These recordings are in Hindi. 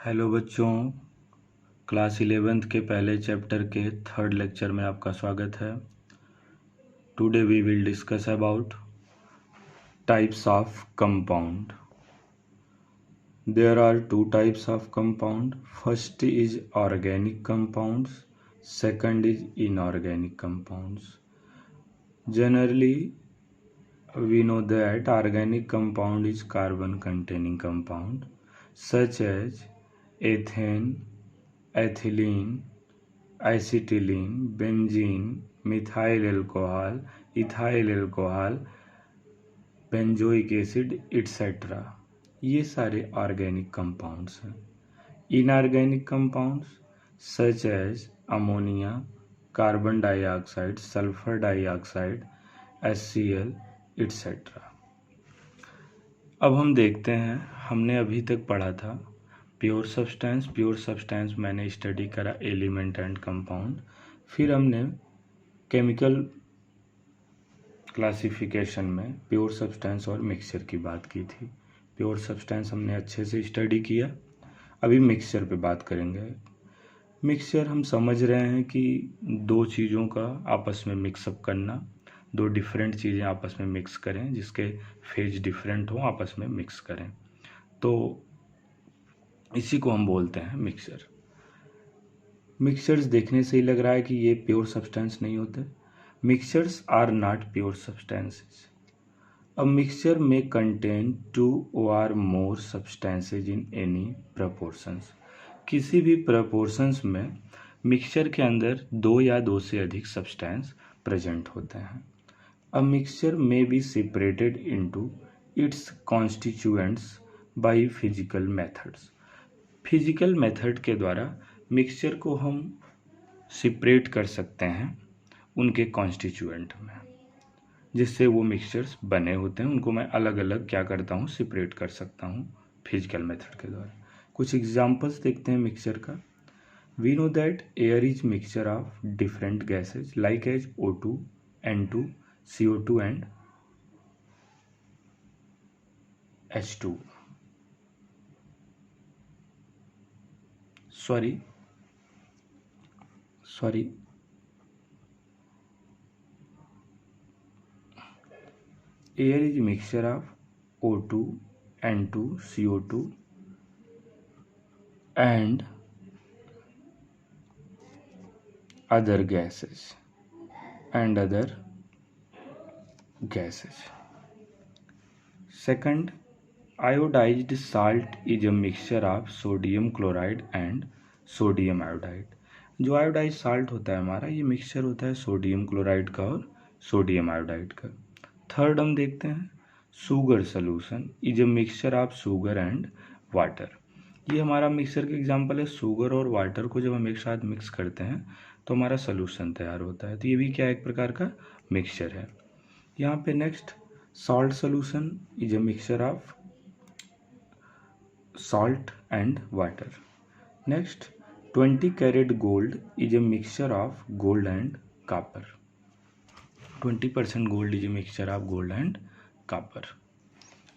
हेलो बच्चों, क्लास 11th के पहले चैप्टर के थर्ड लेक्चर में आपका स्वागत है। Today we will discuss about types of compound. There are two types of compound. First is organic compounds, second is inorganic compounds. Generally we know that organic compound is carbon containing compound such as ethane, ethylene, acetylene, benzene, methyl alcohol, ethyl alcohol, benzoic acid etc. ये सारे ऑर्गेनिक कंपाउंड्स हैं। Inorganic compounds such as ammonia, carbon dioxide, sulphur dioxide, HCl etcetera. अब हम देखते हैं, हमने अभी तक पढ़ा था प्योर सब्सटेंस। प्योर सब्सटेंस मैंने स्टडी करा एलिमेंट एंड कंपाउंड। फिर हमने केमिकल क्लासिफिकेशन में प्योर सब्सटेंस और मिक्सचर की बात की थी। प्योर सब्सटेंस हमने अच्छे से स्टडी किया। अभी मिक्सचर पे बात करेंगे। मिक्सचर हम समझ रहे हैं कि दो चीज़ों का आपस में मिक्सअप करना, दो डिफरेंट चीज़ें आपस में मिक्स करें, जिसके फेज डिफरेंट हो आपस में मिक्स करें, तो इसी को हम बोलते हैं मिक्सचर। मिक्सचर्स देखने से ही लग रहा है कि ये प्योर सब्सटेंस नहीं होते। Mixtures are not pure substances. A mixture में कंटेन टू और more substances in any proportions. किसी भी प्रपोर्शंस में मिक्सचर के अंदर दो या दो से अधिक सब्सटेंस प्रेजेंट होते हैं। A mixture may be separated into its constituents by physical methods. Physical method के द्वारा मिक्सचर को हम सेपरेट कर सकते हैं उनके कॉन्स्टिट्यूएंट में, जिससे वो मिक्सचर्स बने होते हैं। उनको मैं अलग अलग क्या करता हूँ, सेपरेट कर सकता हूँ फिजिकल मेथड के द्वारा। कुछ एग्जांपल्स देखते हैं मिक्सचर का। We know that air is mixture of different gases like as O2, N2, CO2 and H2. Sorry. Air is a mixture of O2, N2, CO2 and other gases. Second, iodized salt is a mixture of sodium chloride and sodium iodide. जो आयोडाइज साल्ट होता है हमारा, ये मिक्सचर होता है सोडियम क्लोराइड का और सोडियम आयोडाइड का। थर्ड हम देखते हैं, sugar solution is a mixture of sugar and water. ये हमारा मिक्सचर का एग्जांपल है। शुगर और वाटर को जब हम एक साथ मिक्स करते हैं तो हमारा सोल्यूशन तैयार होता है। तो ये भी क्या एक प्रकार का मिक्सचर है। यहाँ पे next, salt solution is a mixture of salt and water. Next, 20 karat gold is a mixture of gold and copper. 20% gold is a mixture of gold and copper.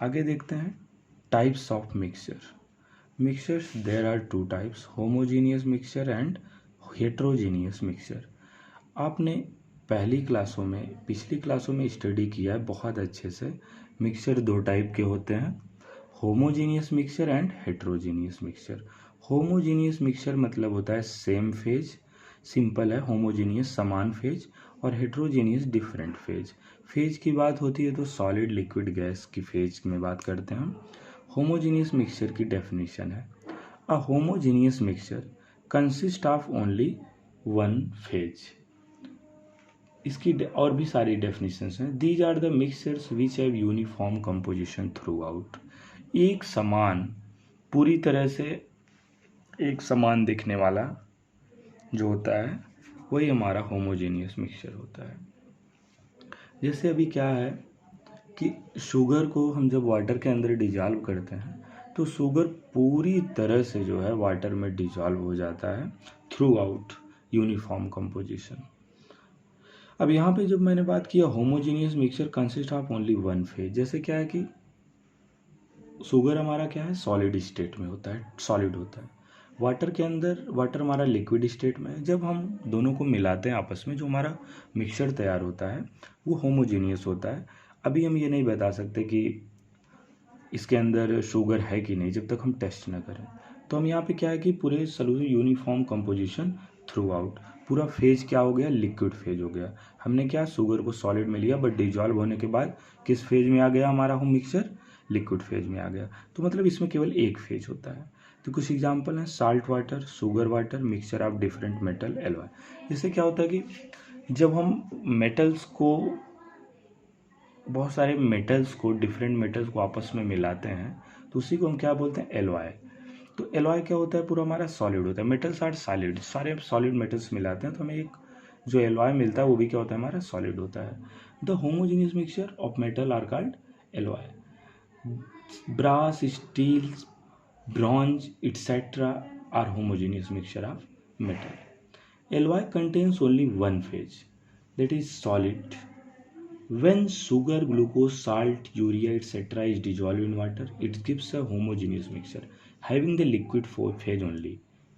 आगे देखते हैं types of mixture. Mixtures there are two types, homogeneous mixture and heterogeneous mixture. आपने पिछली क्लासों में स्टडी किया है बहुत अच्छे से। मिक्सचर दो टाइप के होते हैं, homogeneous mixture and heterogeneous mixture. Homogeneous mixture मतलब होता है सेम फेज, सिंपल है। होमोजीनियस समान फेज और हेट्रोजीनियस डिफरेंट फेज। फेज की बात होती है तो सॉलिड लिक्विड गैस की फेज में बात करते हैं हम। होमोजीनियस मिक्सचर की डेफिनेशन है, a homogeneous mixture consist of only one phase. इसकी और भी सारी डेफिनेशंस हैं। These are the mixtures which have uniform composition throughout. एक समान, पूरी तरह से एक समान दिखने वाला जो होता है वही हमारा होमोजेनियस मिक्सचर होता है। जैसे अभी क्या है कि शुगर को हम जब वाटर के अंदर डिजॉल्व करते हैं तो शुगर पूरी तरह से जो है वाटर में डिजॉल्व हो जाता है थ्रू आउट यूनिफॉर्म कंपोजिशन। अब यहाँ पे जब मैंने बात किया homogeneous mixture consist of only one phase, जैसे क्या है कि शुगर हमारा क्या है, सॉलिड स्टेट में होता है, सॉलिड होता है। वाटर के अंदर, वाटर हमारा लिक्विड स्टेट में है। जब हम दोनों को मिलाते हैं आपस में, जो हमारा मिक्सचर तैयार होता है वो होमोजीनियस होता है। अभी हम ये नहीं बता सकते कि इसके अंदर शुगर है कि नहीं जब तक हम टेस्ट ना करें। तो हम यहाँ पे क्या है कि पूरे solution uniform composition through out, पूरा फेज क्या हो गया, लिक्विड फेज हो गया। हमने क्या, शुगर को सॉलिड में लिया, बट डिजॉल्व होने के बाद किस फेज में आ गया हमारा होम मिक्सचर, लिक्विड फेज में आ गया। तो मतलब इसमें केवल एक फेज होता है। तो कुछ एग्जाम्पल हैं, salt water, sugar water, mixture of different metal, alloy. इससे क्या होता है कि जब हम मेटल्स को, बहुत सारे मेटल्स को, डिफरेंट मेटल्स को आपस में मिलाते हैं तो उसी को हम क्या बोलते हैं, एलॉय। तो एलॉय क्या होता है, पूरा हमारा सॉलिड होता है। मेटल्स आर सॉलिड, सारे सॉलिड मेटल्स मिलाते हैं तो हमें एक जो एलॉय मिलता है वो भी क्या होता है, हमारा सॉलिड होता है। The homogeneous mixture of metal are called alloy. Brass, steel, bronze etc. are homogeneous mixture of metal. Alloy contains only one phase, that is solid. When sugar, glucose, salt, urea etc. is dissolved in water, it gives a homogeneous mixture having the liquid phase only.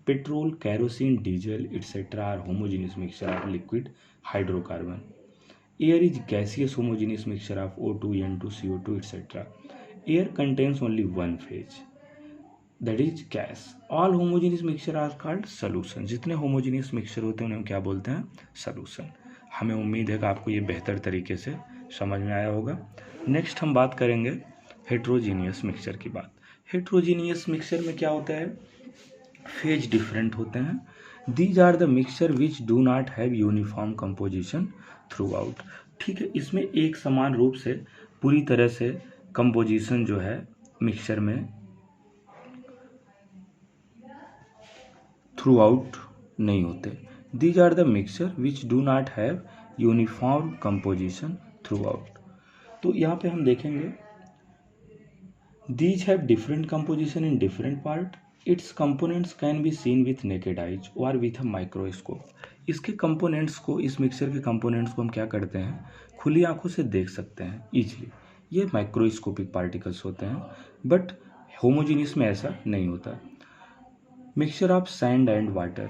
Petrol, kerosene, diesel etc. are homogeneous mixture of liquid hydrocarbon. Air is gaseous homogeneous mixture of O2, N2, CO2 etc. Air contains only one phase, that is gas. All homogeneous mixture are called solution. जितने होमोजीनियस मिक्सचर होते हैं उन्हें हम क्या बोलते हैं, सॉल्यूशन। हमें उम्मीद है कि आपको ये बेहतर तरीके से समझ में आया होगा। नेक्स्ट हम बात करेंगे हेट्रोजीनियस मिक्सचर की बात। हेट्रोजीनियस मिक्सचर में क्या होता है, फेज डिफरेंट होते हैं। These are the mixture which do not have uniform composition throughout. ठीक है, इसमें एक समान रूप से पूरी तरह से कंपोजिशन जो है मिक्सचर में थ्रू आउट नहीं होते। These are the mixture which do not have uniform composition throughout. तो यहाँ पे हम देखेंगे, these have different composition in different part, it's components can be seen with naked eyes और विथ अ माइक्रोस्कोप। इसके कंपोनेंट्स को, इस मिक्सचर के कंपोनेंट्स को हम क्या करते हैं, खुली आंखों से देख सकते हैं इजीली। ये माइक्रोस्कोपिक पार्टिकल्स होते हैं, बट होमोजीनियस में ऐसा नहीं होता। Mixture of sand and water.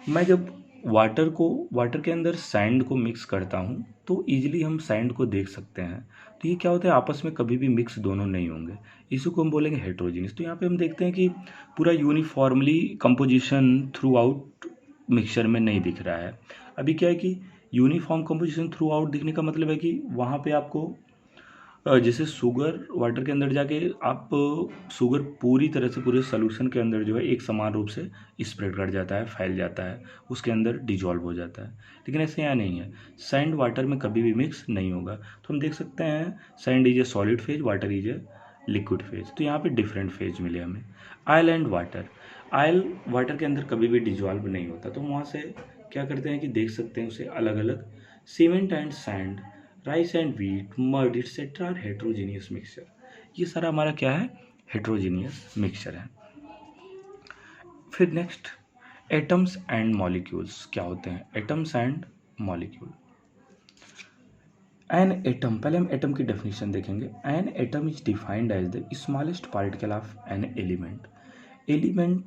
मैं जब वाटर के अंदर सैंड को मिक्स करता हूँ तो इजीली हम सैंड को देख सकते हैं। तो ये क्या होता है, आपस में कभी भी मिक्स दोनों नहीं होंगे, इसी को हम बोलेंगे हेट्रोजीनियस। तो यहाँ पे हम देखते हैं कि पूरा uniformly composition through out mixture में नहीं दिख रहा है। अभी क्या है कि यूनिफॉर्म कंपोजिशन थ्रू आउट दिखने का मतलब है कि वहाँ पे आपको जैसे शुगर वाटर के अंदर जाके आप शुगर पूरी तरह से पूरे सोल्यूशन के अंदर जो है एक समान रूप से स्प्रेड कर जाता है, फैल जाता है, उसके अंदर डिजॉल्व हो जाता है। लेकिन ऐसे यहाँ नहीं है, सैंड वाटर में कभी भी मिक्स नहीं होगा। तो हम देख सकते हैं sand is a solid phase, water is a liquid phase. तो यहाँ पे डिफरेंट फेज मिले हमें। Oil and water. Oil water के अंदर कभी भी डिजॉल्व नहीं होता, तो हम वहाँ से क्या करते हैं कि देख सकते हैं उसे अलग अलग। Cement and sand, rice and wheat, mud etc. Are heterogeneous mixture. ये सारा हमारा क्या है, हेट्रोजीनियस मिक्सचर है। फिर नेक्स्ट, एटम्स एंड मॉलिक्यूल्स क्या होते हैं, atoms and molecule. An atom, पहले हम एटम की डेफिनेशन देखेंगे। An atom is defined as the smallest particle of an element. Element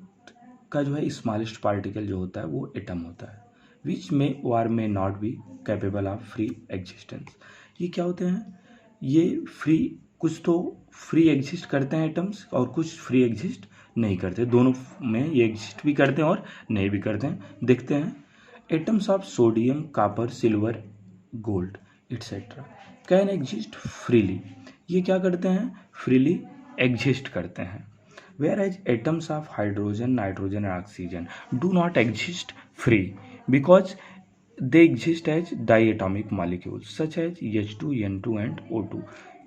का जो है स्मॉलेस्ट पार्टिकल जो होता है वो एटम होता है। विच में और may not be capable of free existence. ये क्या होते हैं, ये फ्री, कुछ तो फ्री एग्जिस्ट करते हैं एटम्स और कुछ फ्री एग्जिस्ट नहीं करते, दोनों में ये एग्जिस्ट भी करते हैं और नहीं भी करते हैं। देखते हैं, atoms of sodium, copper, silver, gold etc. Can exist freely. ये क्या करते हैं, फ्रीली एग्जिस्ट करते हैं। whereas atoms of hydrogen, nitrogen and oxygen do not exist free because they exist as diatomic molecules such as H2, N2 and O2।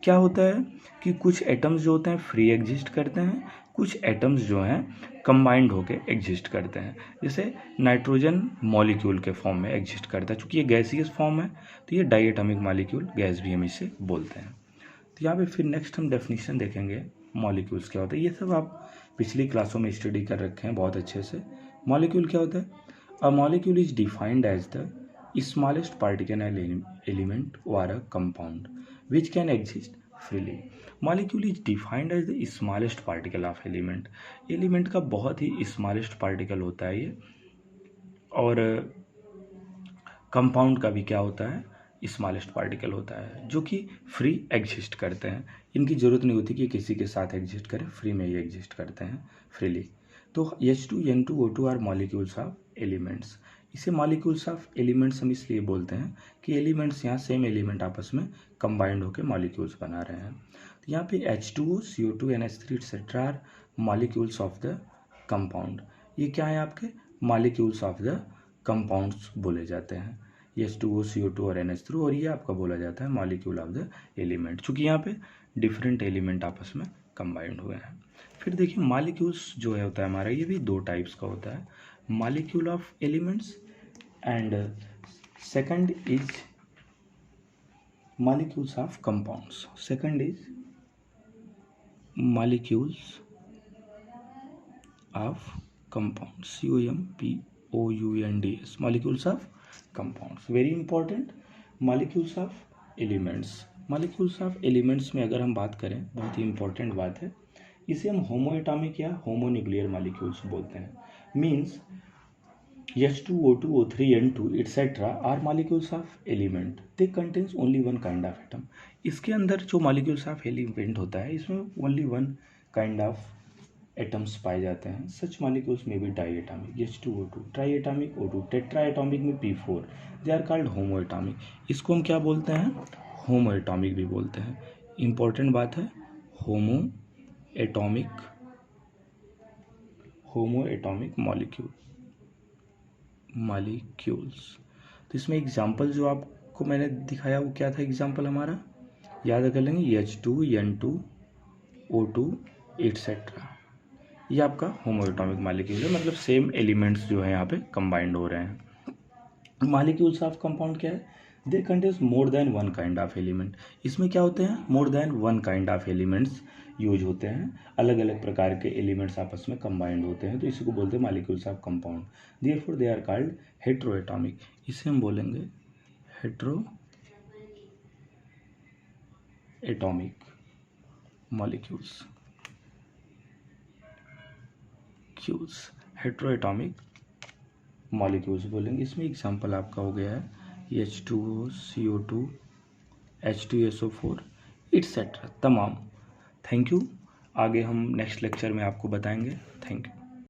क्या होता है कि कुछ एटम्स जो होते हैं फ्री एग्जिस्ट करते हैं, कुछ एटम्स जो हैं कंबाइंड होकर एग्जिस्ट करते हैं। जैसे नाइट्रोजन मॉलिक्यूल के फॉर्म में एग्जिस्ट करता है, चूँकि ये गैसियस फॉर्म है तो ये डाइएटॉमिक मॉलिक्यूल, गैस भी हम इसे बोलते हैं। तो यहाँ पे फिर नेक्स्ट हम डेफिनेशन देखेंगे मॉलिक्यूल्स क्या होता है। ये सब आप पिछली क्लासों में स्टडी कर रखे हैं बहुत अच्छे से। मॉलिक्यूल क्या होता है, a molecule is defined as the smallest particle element और a compound which can exist freely. Molecule is defined as the smallest particle of element. Element का बहुत ही स्मॉलेस्ट पार्टिकल होता है ये, और कंपाउंड का भी क्या होता है, स्मॉलेस्ट पार्टिकल होता है, जो कि फ्री एग्जिस्ट करते हैं. इनकी ज़रूरत नहीं होती कि किसी के साथ एग्जिस्ट करें, फ्री में ही एग्जिस्ट करते हैं फ्रीली. तो H2N2O2 are molecules of elements. इसे मॉलिक्यूल्स ऑफ एलिमेंट्स हम इसलिए बोलते हैं कि एलिमेंट्स यहाँ सेम एलिमेंट आपस में कंबाइंड होकर मॉलिक्यूल्स बना रहे हैं. तो यहाँ पे H2O, CO2, NH3 etcetera are molecules of the compound. ये क्या है आपके मॉलिक्यूल्स ऑफ द कंपाउंड्स बोले जाते हैं, H2O, CO2 और NH3, और ये आपका बोला जाता है मॉलिक्यूल ऑफ द एलिमेंट, चूँकि यहाँ पे डिफरेंट एलिमेंट आपस में कंबाइंड हुए हैं. फिर देखिए मॉलिक्यूल्स जो है होता है हमारा, ये भी दो टाइप्स का होता है, molecule of elements and second is molecules of compounds. Second is molecules of compounds, COMPOUNDS, molecules of compounds. Very important. Molecules of elements. Molecules of elements में अगर हम बात करें, बहुत ही इंपॉर्टेंट बात है, इसे हम होमोएटॉमिक या होमोन्यूक्लियर मॉलिक्यूल्स बोलते हैं. Means H2O2, O3, N2 etc. Are molecules of element. They contains only one kind of atom. इसके अंदर जो मॉलिक्यूल्स ऑफ एलिमेंट होता है, इसमें only one kind of atoms पाए जाते हैं. सच मॉलिक्यूल्स में भी डाईएटॉमिक, H2O2, ट्राईएटॉमिक O2, टेट्राएटॉमिक में P4. They are called homoatomic. इसको हम क्या बोलते हैं, होमोएटॉमिक भी बोलते हैं. इंपॉर्टेंट बात है, होमोएटॉमिक मॉलिक्यूल्स. तो इसमें एग्जाम्पल जो आपको मैंने दिखाया वो क्या था, एग्जाम्पल हमारा याद कर लेंगे, H2, N2, O2 एक्सेट्रा. ये आपका होमोएटॉमिक मॉलिक्यूल है, मतलब सेम एलिमेंट्स जो है यहाँ पे कंबाइंड हो रहे हैं. मॉलिक्यूल्स ऑफ कंपाउंड क्या है, they contains more than one kind of element. इसमें क्या होते हैं, more than one kind of elements use होते हैं, अलग अलग प्रकार के एलिमेंट्स आपस में कंबाइंड होते हैं, तो इसी को बोलते हैं molecules of compound. Therefore they are called heteroatomic. इसे हम बोलेंगे हेट्रोएटॉमिक मॉलिक्यूल्स. हेट्रोएटॉमिक मॉलिक्यूल्स बोलेंगे. इसमें एग्जांपल आपका हो गया है H2O, CO2, H2SO4 एक्सेट्रा तमाम. Thank you. आगे हम नेक्स्ट लेक्चर में आपको बताएंगे. Thank you.